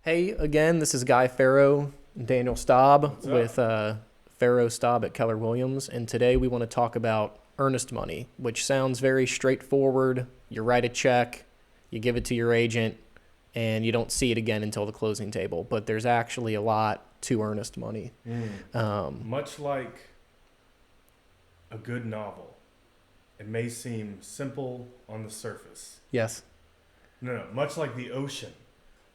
Hey, again, this is Guy Farrow and Daniel Staub What's with up? Farrow Staub at Keller Williams. And today we want to talk about earnest money, which sounds very straightforward. You write a check, you give it to your agent, and you don't see it again until the closing table. But there's actually a lot to earnest money. Much like a good novel, it may seem simple on the surface. Yes. No, much like the ocean,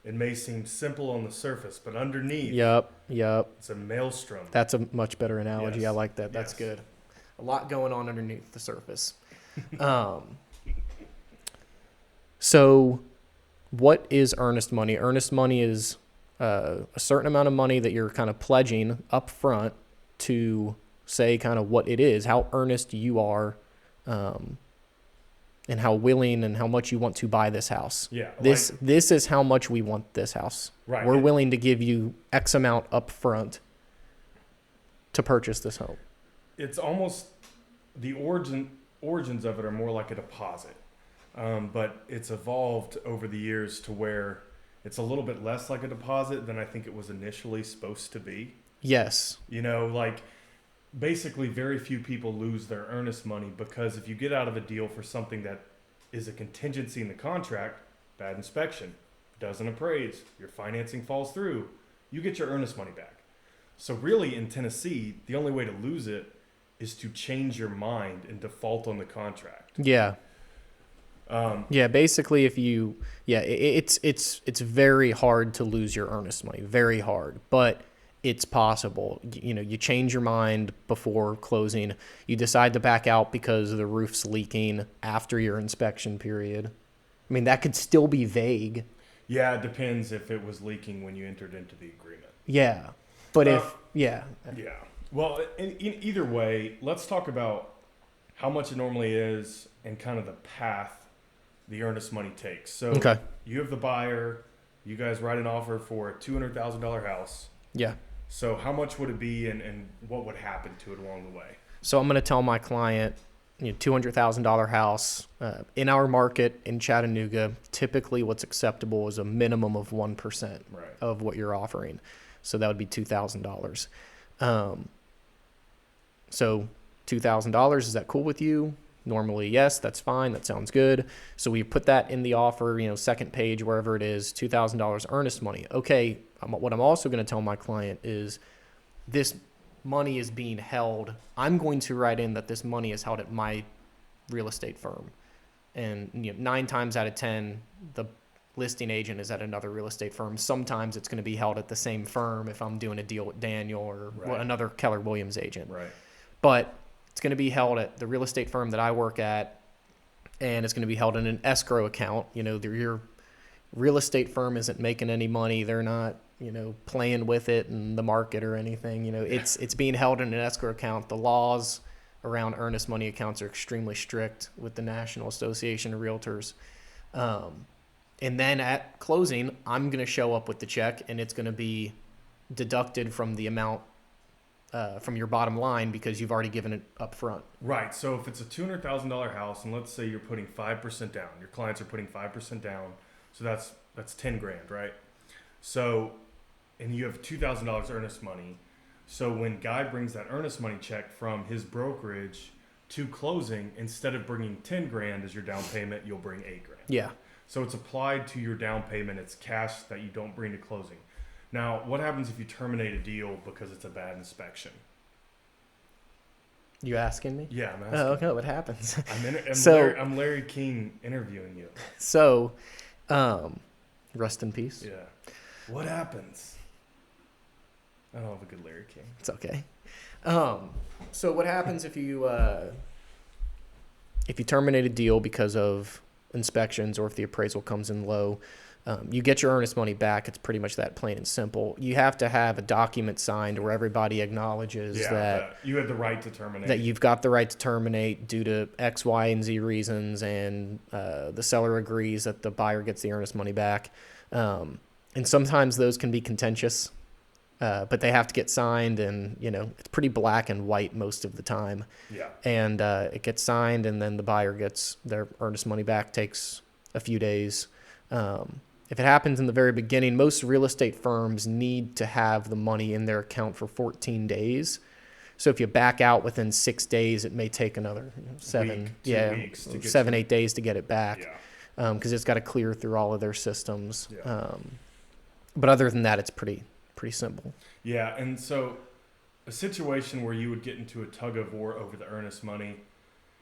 it may seem simple on the surface, but underneath, Yep. it's a maelstrom. That's a much better analogy. Yes. I like that. That's Yes. good. A lot going on underneath the surface. um, so, what is earnest money? Earnest money is a certain amount of money that you're kind of pledging up front to say kind of what it is, how earnest you are, and how willing and how much you want to buy this house. Yeah. This is how much we want this house. Right. We're willing to give you X amount up front to purchase this home. It's almost the origins of it are more like a deposit, but it's evolved over the years to where it's a little bit less like a deposit than I think it was initially supposed to be. Yes. Basically very few people lose their earnest money because if you get out of a deal for something that is a contingency in the contract, bad inspection, doesn't appraise, your financing falls through, you get your earnest money back. So really in Tennessee, the only way to lose it is to change your mind and default on the contract. Yeah. Basically it's very hard to lose your earnest money, very hard, but it's possible. You change your mind before closing. You decide to back out because the roof's leaking after your inspection period. I mean, that could still be vague. Yeah, it depends if it was leaking when you entered into the agreement. Yeah. But Yeah. Well, in either way, let's talk about how much it normally is and kind of the path the earnest money takes. So Okay. You have the buyer, you guys write an offer for a $200,000 house. Yeah. So how much would it be and what would happen to it along the way? So I'm going to tell my client, $200,000 house in our market in Chattanooga, typically what's acceptable is a minimum of 1% Right. of what you're offering. So that would be $2,000. So $2,000, is that cool with you? Normally, yes, that's fine. That sounds good. So we put that in the offer, second page, wherever it is, $2,000 earnest money. Okay, what I'm also going to tell my client is this money is being held. I'm going to write in that this money is held at my real estate firm. And 9 times out of 10, the listing agent is at another real estate firm. Sometimes it's going to be held at the same firm if I'm doing a deal with Daniel or another Keller Williams agent. Right. But it's going to be held at the real estate firm that I work at, and it's going to be held in an escrow account. Your real estate firm isn't making any money. They're not, playing with it in the market or anything. It's being held in an escrow account. The laws around earnest money accounts are extremely strict with the National Association of Realtors. And then at closing, I'm going to show up with the check, and it's going to be deducted from the amount from your bottom line because you've already given it up front. Right. So if it's a $200,000 house, and let's say you're putting 5% down, your clients are putting 5% down, so that's $10,000, right? So, and you have $2,000 earnest money. So when Guy brings that earnest money check from his brokerage to closing, instead of bringing $10,000 as your down payment, you'll bring $8,000. Yeah. So it's applied to your down payment. It's cash that you don't bring to closing. Now, what happens if you terminate a deal because it's a bad inspection? You asking me? Yeah, I'm asking. Oh, okay. What happens? I'm Larry King interviewing you. So, rest in peace. Yeah. What happens? I don't have a good Larry King. It's okay. So what happens if you terminate a deal because of inspections or if the appraisal comes in low? You get your earnest money back. It's pretty much that, plain and simple. You have to have a document signed where everybody acknowledges that you had the right to terminate. That you've got the right to terminate due to X, Y, and Z reasons, and the seller agrees that the buyer gets the earnest money back. And sometimes those can be contentious, but they have to get signed, and it's pretty black and white most of the time. Yeah. And it gets signed, and then the buyer gets their earnest money back. Takes a few days. If it happens in the very beginning, most real estate firms need to have the money in their account for 14 days. So if you back out within 6 days, it may take another Week, 2 weeks to get 7, to- 8 days to get it back. Yeah. Because it's got to clear through all of their systems. Yeah. But other than that, it's pretty simple. Yeah, and so a situation where you would get into a tug of war over the earnest money,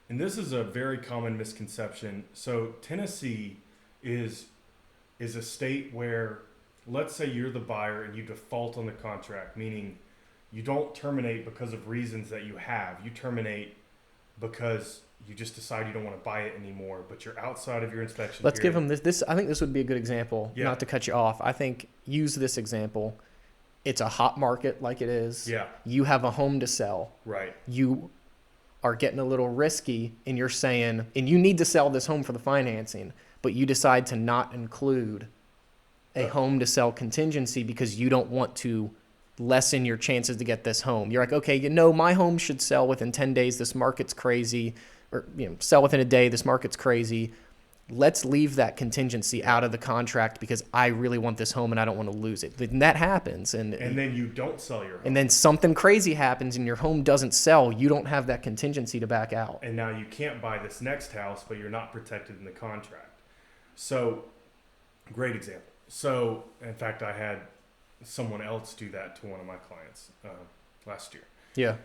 and this is a very common misconception. So Tennessee is a state where, let's say you're the buyer and you default on the contract, meaning you don't terminate because of reasons that you have. You terminate because you just decide you don't want to buy it anymore, but you're outside of your inspection Let's give period. them this. I think this would be a good example. Yeah. Not to cut you off. I think use this example. It's a hot market like it is. Yeah, You have a home to sell. right. You are getting a little risky and you're saying, and you need to sell this home for the financing, but you decide to not include a home to sell contingency because you don't want to lessen your chances to get this home. You're like, okay, my home should sell within 10 days. This market's crazy. Or, sell within a day. This market's crazy. Let's leave that contingency out of the contract because I really want this home and I don't want to lose it. Then that happens. And then you don't sell your home. and then something crazy happens and your home doesn't sell. You don't have that contingency to back out. And now you can't buy this next house, but you're not protected in the contract. So, great example. So, in fact, I had someone else do that to one of my clients last year. Yeah.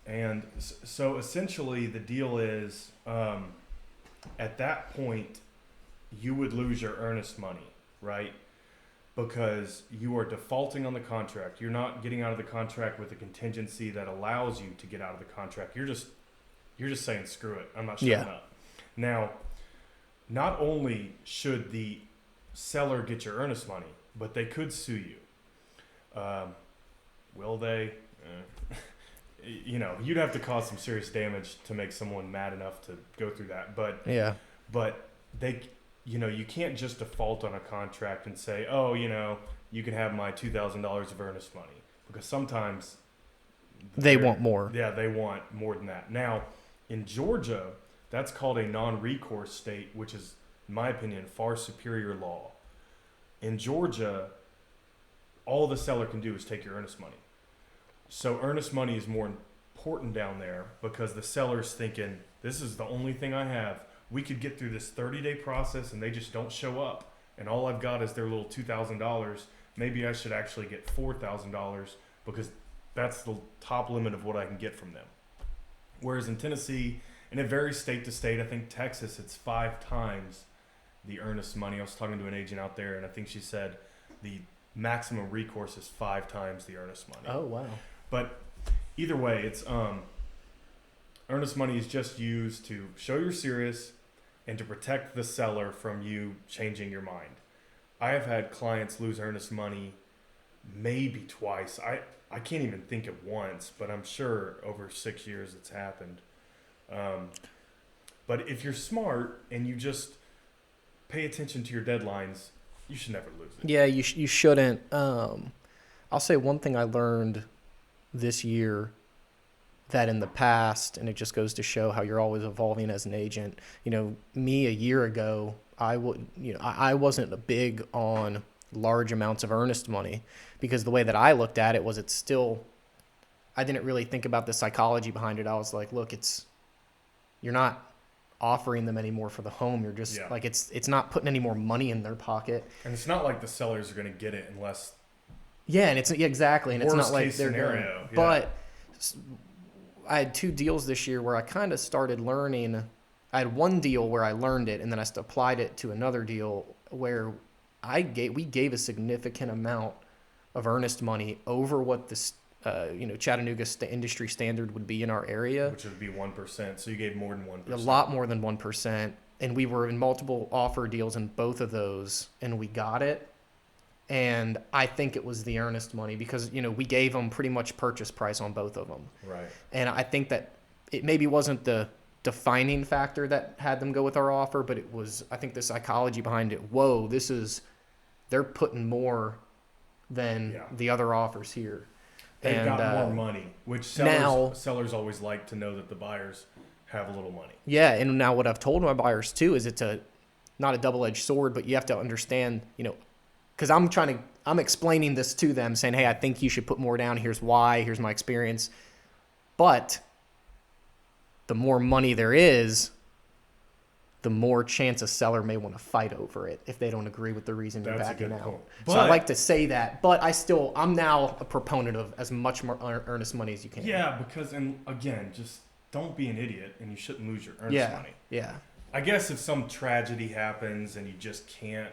And so, essentially, the deal is at that point, you would lose your earnest money, right? Because you are defaulting on the contract. You're not getting out of the contract with a contingency that allows you to get out of the contract. You're just saying, screw it, I'm not showing up. Now, not only should the seller get your earnest money, but they could sue you. Will they? You'd have to cause some serious damage to make someone mad enough to go through that. But they, you can't just default on a contract and say, oh, you can have my $2,000 of earnest money, because sometimes They want more. Yeah, they want more than that. Now, in Georgia, that's called a non-recourse state, which is, in my opinion, far superior law. In Georgia, all the seller can do is take your earnest money. So earnest money is more important down there because the seller's thinking, this is the only thing I have. We could get through this 30-day process and they just don't show up. And all I've got is their little $2,000. Maybe I should actually get $4,000 because that's the top limit of what I can get from them. Whereas in Tennessee, and it varies state to state, I think Texas, it's 5 times the earnest money. I was talking to an agent out there, and I think she said the maximum recourse is 5 times the earnest money. Oh, wow. But either way, it's earnest money is just used to show you're serious and to protect the seller from you changing your mind. I have had clients lose earnest money maybe twice. I can't even think of once, but I'm sure over 6 years it's happened. But if you're smart and you just pay attention to your deadlines, you should never lose it. Yeah, you shouldn't. I'll say one thing I learned this year that in the past, and it just goes to show how you're always evolving as an agent. Me a year ago, I wasn't big on large amounts of earnest money because the way that I looked at it was I didn't really think about the psychology behind it. I was like, look, you're not offering them any more for the home. You're just like, it's not putting any more money in their pocket. And it's not like the sellers are going to get it unless. Yeah, and exactly. And it's not like they're scenario. Going, but I had 2 deals this year where I kind of started learning. I had one deal where I learned it, and then I applied it to another deal where we gave a significant amount of earnest money over what the Chattanooga industry standard would be in our area, which would be 1%. So you gave more than 1%. A lot more than 1%, and we were in multiple offer deals in both of those, and we got it. And I think it was the earnest money because we gave them pretty much purchase price on both of them. Right. And I think that it maybe wasn't the defining factor that had them go with our offer, but it was, I think, the psychology behind it. Whoa, they're putting more than the other offers here. They've got more money, which sellers always like to know that the buyers have a little money. Yeah, and now what I've told my buyers too is it's not a double-edged sword, but you have to understand, because I'm explaining this to them, saying, hey, I think you should put more down. Here's why. Here's my experience. But the more money there is, the more chance a seller may want to fight over it if they don't agree with the reason you're That's a backing good out. point. So I like to say that, but I'm now a proponent of as much more earnest money as you can. Yeah, because, and again, just don't be an idiot, and you shouldn't lose your earnest money. Yeah. I guess if some tragedy happens and you just can't,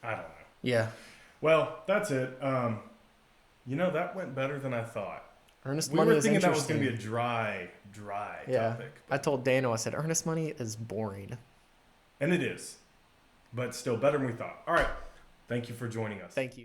I don't know. Yeah. Well, that's it. That went better than I thought. Earnest We money were is thinking that was interesting. going to be a dry Yeah. topic. I told Daniel, I said, earnest money is boring. And it is. But still better than we thought. All right. Thank you for joining us. Thank you.